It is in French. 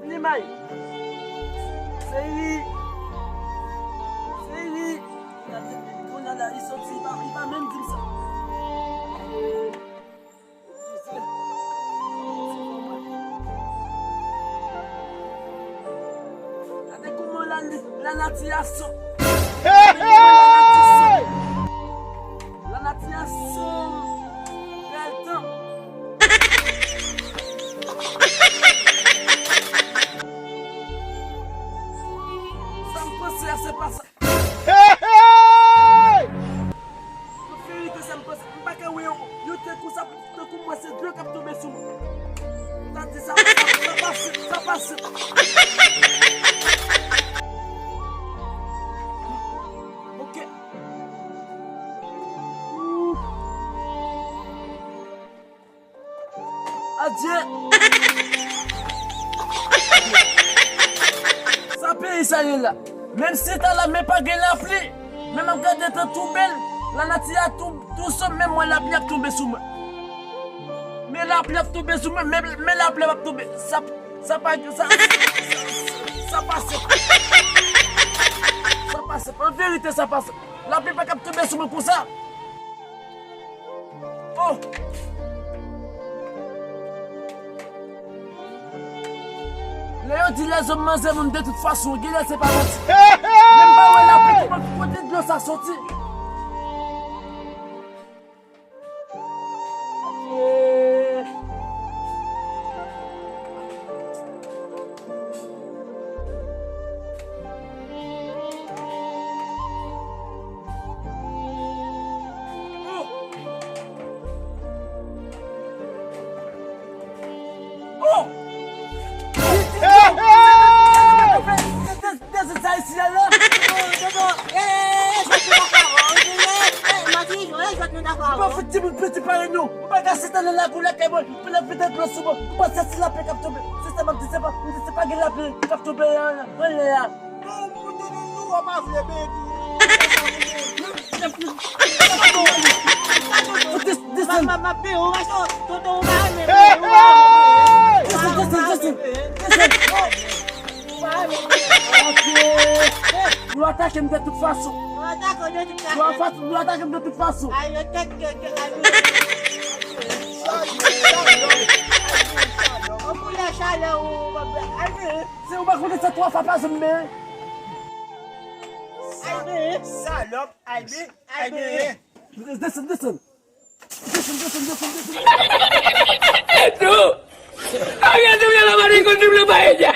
Limay. C'est lui. Là, il va même dire ça. Regardez comment la nature sort. La nature sort. Quel temps. Ça me passe, c'est pas ça. Ça passe. Ok. Adieu. Ça paye ça y est là. Même si t'as la même pas qu'elle a pris, même en cas d'être tout belle, la nature a tout ça, même moi la pluie a tombé sous moi. Mais la pluie a tombé sous moi, mais la pluie va tomber. Ça passe. Ça passe. En vérité, ça passe. La pluie va tomber sous moi pour ça. Oh. Léo dit les hommes mangent de toute façon, Guilherme c'est pas menti. Même pas où elle a pris, comment côté de l'eau ça sorti. Petit parrain nous, on va gasser dans la goule qui est bonne, pour la peut-être le souvent, pour passer si la paix cap tomber. C'est ça, je sais pas que la paix cap tomber. Voilà. Non, on va faire nous attaquons de toute façon. Nous attaquons de toute façon. C'est on va connaître ça trois fois pas se met. Salope, allez. Listen. Tú, había tuvido la maricondible para ella.